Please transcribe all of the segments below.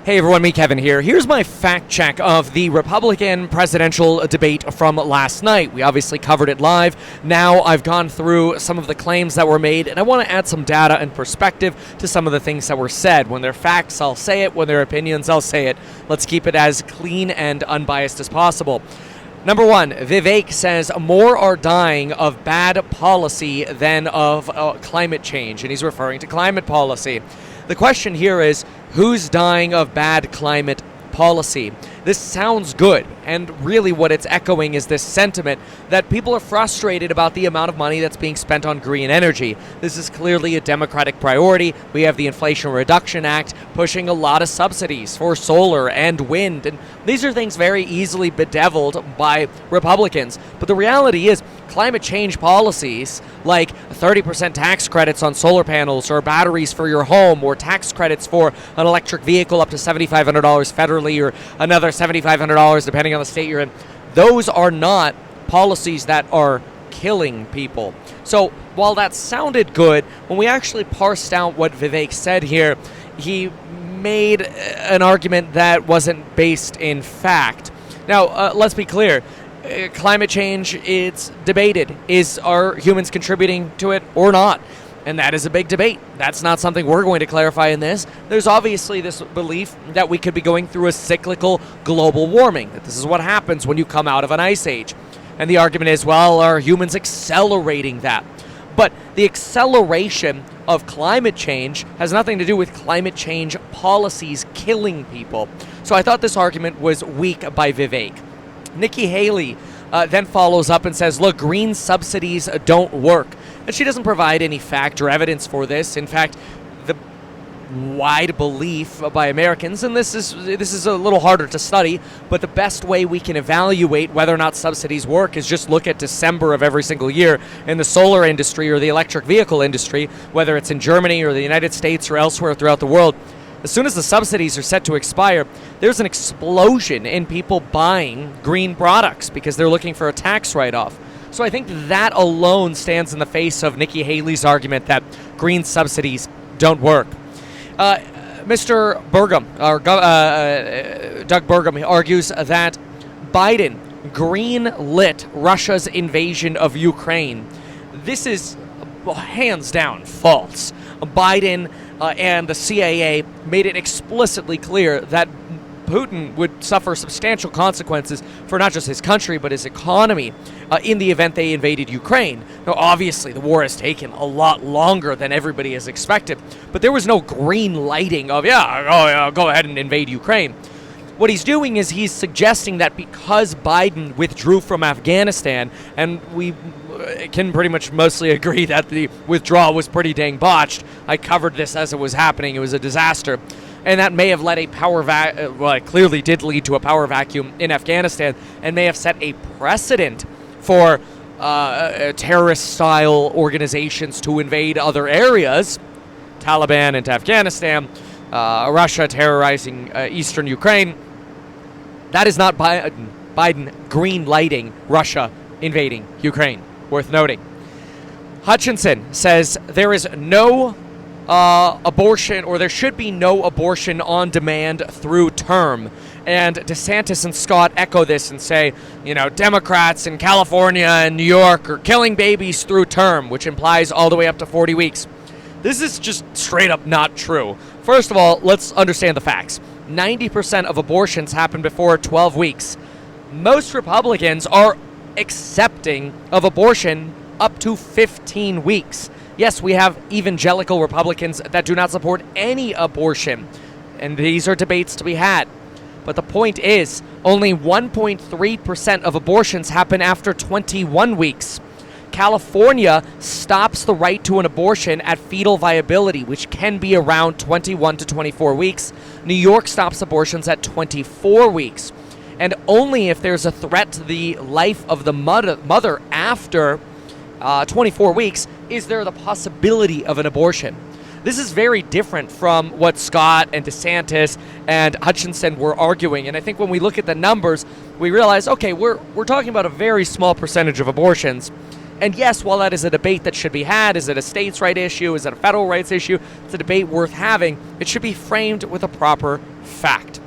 Hey everyone, me Kevin here. Here's my fact check of the Republican presidential debate from last night. We obviously covered it live. Now I've gone through some of the claims that were made, and I want to add some data and perspective to some of the things that were said. When they're facts, I'll say it. When they're opinions, I'll say it. Let's keep it as clean and unbiased as possible. Number one, Vivek says more are dying of bad policy than of climate change, and he's referring to climate policy. The question here is, who's dying of bad climate policy? This sounds good, and really what it's echoing is this sentiment that people are frustrated about the amount of money that's being spent on green energy. This is clearly a Democratic priority. We have the Inflation Reduction Act pushing a lot of subsidies for solar and wind, and these are things very easily bedeviled by Republicans. But the reality is, climate change policies like 30% tax credits on solar panels or batteries for your home, or tax credits for an electric vehicle up to $7,500 federally, or another $7,500 depending on the state you're in, those are not policies that are killing people. So while that sounded good, when we actually parsed out what Vivek said here, he made an argument that wasn't based in fact. Now, let's be clear. Climate change, it's debated. Are humans contributing to it or not? And that is a big debate. That's not something we're going to clarify in this. There's obviously this belief that we could be going through a cyclical global warming, that this is what happens when you come out of an ice age. And the argument is, well, are humans accelerating that? But the acceleration of climate change has nothing to do with climate change policies killing people. So I thought this argument was weak by Vivek. Nikki Haley then follows up and says, look, green subsidies don't work. And she doesn't provide any fact or evidence for this. In fact, the wide belief by Americans, and this is a little harder to study, but the best way we can evaluate whether or not subsidies work is just look at December of every single year in the solar industry or the electric vehicle industry, whether it's in Germany or the United States or elsewhere throughout the world. As soon as the subsidies are set to expire, there's an explosion in people buying green products because they're looking for a tax write-off. So I think that alone stands in the face of Nikki Haley's argument that green subsidies don't work. Mr. Burgum, or Doug Burgum, argues that Biden green-lit Russia's invasion of Ukraine. This is hands down false. Biden and the CIA made it explicitly clear that Putin would suffer substantial consequences for not just his country, but his economy in the event they invaded Ukraine. Now, obviously, the war has taken a lot longer than everybody has expected, but there was no green lighting of, go ahead and invade Ukraine. What he's doing is he's suggesting that because Biden withdrew from Afghanistan, and we can pretty much mostly agree that the withdrawal was pretty dang botched. I covered this as it was happening. It was a disaster. And that may have led it clearly did lead to a power vacuum in Afghanistan, and may have set a precedent for terrorist-style organizations to invade other areas. Taliban into Afghanistan, Russia terrorizing eastern Ukraine. That is not Biden green-lighting Russia invading Ukraine. Worth noting. Hutchinson says there is no abortion, or there should be no abortion on demand through term. And DeSantis and Scott echo this and say, Democrats in California and New York are killing babies through term, which implies all the way up to 40 weeks. This is just straight up not true. First of all, let's understand the facts. 90% of abortions happen before 12 weeks. Most Republicans are accepting of abortion up to 15 weeks. Yes, we have evangelical Republicans that do not support any abortion, and these are debates to be had. But the point is, only 1.3% of abortions happen after 21 weeks. California stops the right to an abortion at fetal viability, which can be around 21 to 24 weeks. New York stops abortions at 24 weeks. And only if there's a threat to the life of the mother after 24 weeks is there the possibility of an abortion. This is very different from what Scott and DeSantis and Hutchinson were arguing. And I think when we look at the numbers, we realize, okay, we're talking about a very small percentage of abortions. And yes, while that is a debate that should be had, is it a states' right issue? Is it a federal rights issue? It's a debate worth having. It should be framed with a proper fact.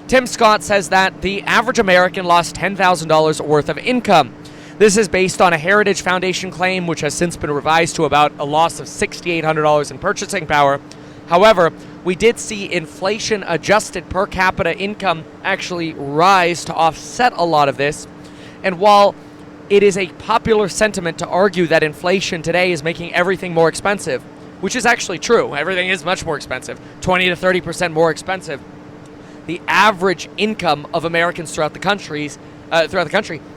Tim Scott says that the average American lost $10,000 worth of income. This is based on a Heritage Foundation claim, which has since been revised to about a loss of $6,800 in purchasing power. However, we did see inflation-adjusted per capita income actually rise to offset a lot of this. And while it is a popular sentiment to argue that inflation today is making everything more expensive, which is actually true, everything is much more expensive, 20 to 30% more expensive, the average income of Americans throughout the country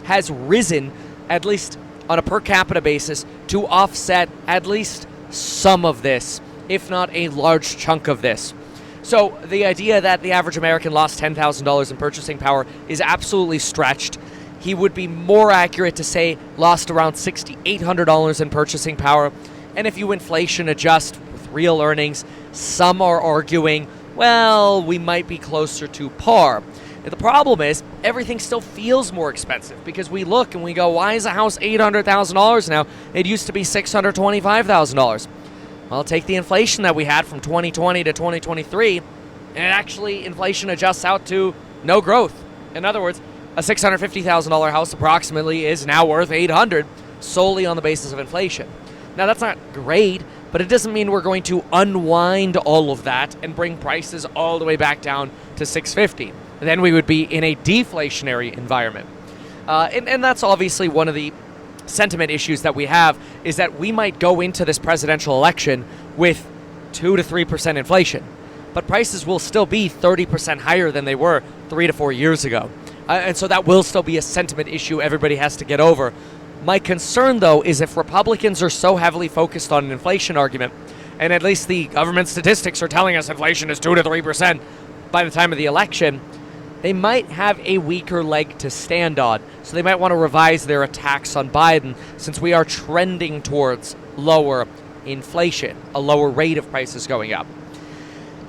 has risen, at least on a per capita basis, to offset at least some of this, if not a large chunk of this. So the idea that the average American lost $10,000 in purchasing power is absolutely stretched. He would be more accurate to say lost around $6,800 in purchasing power. And if you inflation adjust with real earnings, some are arguing, well, we might be closer to par. And the problem is, everything still feels more expensive because we look and we go, why is a house $800,000 now? It used to be $625,000. Well, take the inflation that we had from 2020 to 2023, and it actually inflation adjusts out to no growth. In other words, a $650,000 house approximately is now worth $800,000 solely on the basis of inflation. Now, that's not great, but it doesn't mean we're going to unwind all of that and bring prices all the way back down to $650,000. Then we would be in a deflationary environment. And that's obviously one of the sentiment issues that we have, is that we might go into this presidential election with 2 to 3% inflation, but prices will still be 30% higher than they were 3 to 4 years ago. And so that will still be a sentiment issue everybody has to get over. My concern, though, is if Republicans are so heavily focused on an inflation argument, and at least the government statistics are telling us inflation is 2 to 3% by the time of the election, they might have a weaker leg to stand on. So they might want to revise their attacks on Biden, since we are trending towards lower inflation, a lower rate of prices going up.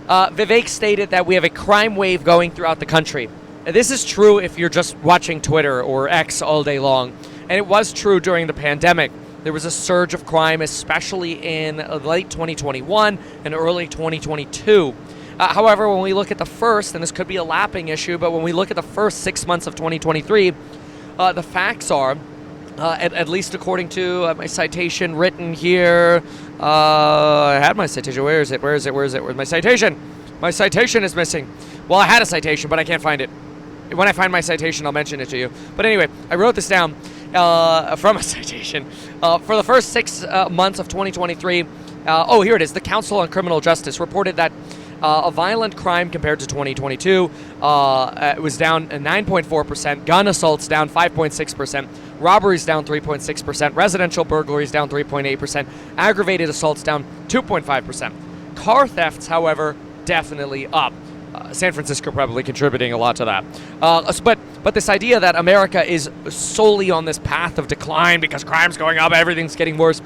Vivek stated that we have a crime wave going throughout the country. This is true if you're just watching Twitter or X all day long. And it was true during the pandemic. There was a surge of crime, especially in late 2021 and early 2022. However, when we look at the first, and this could be a lapping issue, but when we look at the first 6 months of 2023, the facts are, at least according to my citation written here, I had my citation. Where is it? Where's my citation? My citation is missing. Well, I had a citation, but I can't find it. When I find my citation, I'll mention it to you. But anyway, I wrote this down from a citation. For the first 6 months of 2023, here it is. The Council on Criminal Justice reported that a violent crime compared to 2022 was down 9.4%, gun assaults down 5.6%, robberies down 3.6%, residential burglaries down 3.8%, aggravated assaults down 2.5%. Car thefts, however, definitely up. San Francisco probably contributing a lot to that. But this idea that America is solely on this path of decline because crime's going up, everything's getting worse,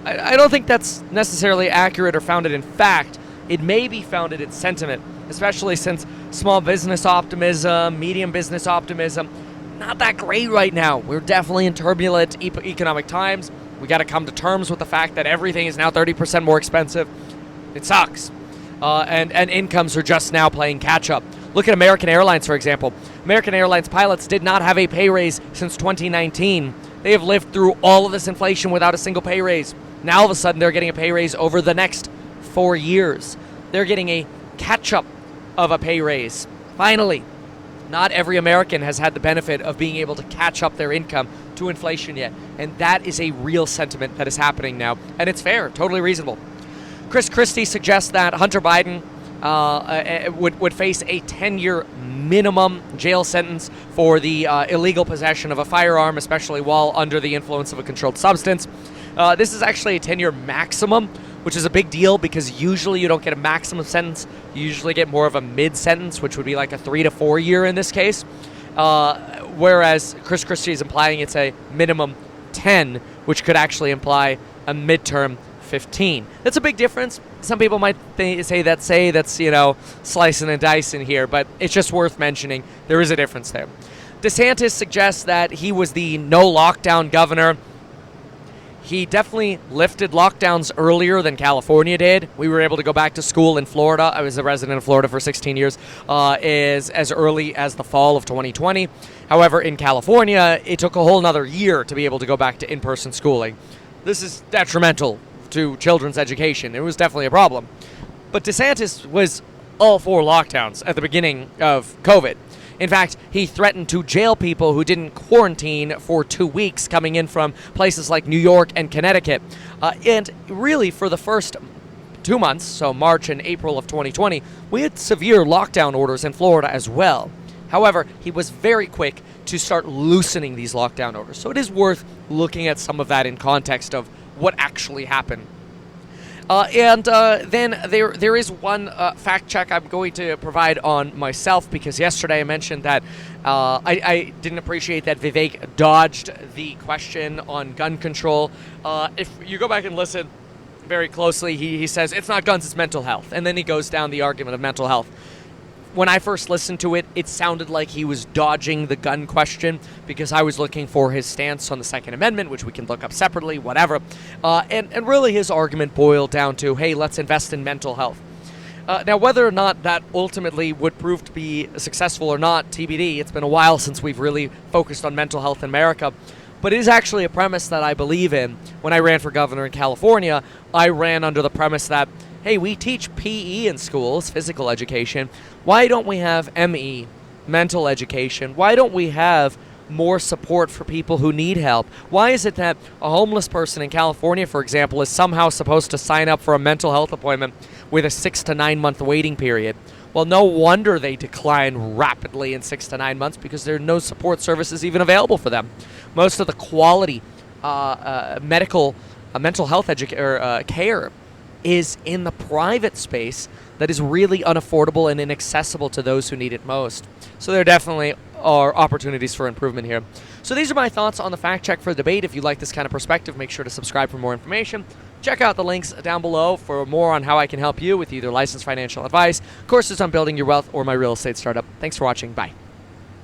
I don't think that's necessarily accurate or founded in fact. It may be founded in sentiment, especially since small business optimism, medium business optimism, not that great right now. We're definitely in turbulent economic times. We got to come to terms with the fact that everything is now 30% more expensive. It sucks. And incomes are just now playing catch-up. Look at American Airlines, for example. American Airlines pilots did not have a pay raise since 2019. They have lived through all of this inflation without a single pay raise. Now, all of a sudden, they're getting a pay raise over the next 4 years. They're getting a catch-up of a pay raise. Finally, not every American has had the benefit of being able to catch up their income to inflation yet. And that is a real sentiment that is happening now. And it's fair, totally reasonable. Chris Christie suggests that Hunter Biden would face a 10-year minimum jail sentence for the illegal possession of a firearm, especially while under the influence of a controlled substance. This is actually a 10-year maximum, which is a big deal because usually you don't get a maximum sentence. You usually get more of a mid-sentence, which would be like a 3 to 4 year in this case. Whereas Chris Christie is implying it's a minimum 10, which could actually imply a midterm 15. That's a big difference. Some people might say that's slicing and dicing here, but it's just worth mentioning. There is a difference there. DeSantis suggests that he was the no lockdown governor. He definitely lifted lockdowns earlier than California did. We were able to go back to school in Florida. I was a resident of Florida for 16 years, as early as the fall of 2020. However, in California, it took a whole nother year to be able to go back to in-person schooling. This is detrimental to children's education. It was definitely a problem. But DeSantis was all for lockdowns at the beginning of COVID. In fact, he threatened to jail people who didn't quarantine for 2 weeks coming in from places like New York and Connecticut. And really, for the first 2 months, so March and April of 2020, we had severe lockdown orders in Florida as well. However, he was very quick to start loosening these lockdown orders. So it is worth looking at some of that in context of what actually happened. Then there is one fact check I'm going to provide on myself, because yesterday I mentioned that I didn't appreciate that Vivek dodged the question on gun control. If you go back and listen very closely, he says it's not guns, it's mental health. And then he goes down the argument of mental health. When I first listened to it, it sounded like he was dodging the gun question, because I was looking for his stance on the Second Amendment, which we can look up separately, whatever. And really his argument boiled down to, hey, let's invest in mental health. Now, whether or not that ultimately would prove to be successful or not, TBD. It's been a while since we've really focused on mental health in America. But it is actually a premise that I believe in. When I ran for governor in California, I ran under the premise that, hey, we teach PE in schools, physical education. Why don't we have ME, mental education? Why don't we have more support for people who need help? Why is it that a homeless person in California, for example, is somehow supposed to sign up for a mental health appointment with a 6 to 9 month waiting period? Well, no wonder they decline rapidly in 6 to 9 months, because there are no support services even available for them. Most of the quality mental health care is in the private space that is really unaffordable and inaccessible to those who need it most. So there definitely are opportunities for improvement here. So these are my thoughts on the fact check for the debate. If you like this kind of perspective, make sure to subscribe for more information. Check out the links down below for more on how I can help you with either licensed financial advice, courses on building your wealth, or my real estate startup. Thanks for watching. Bye.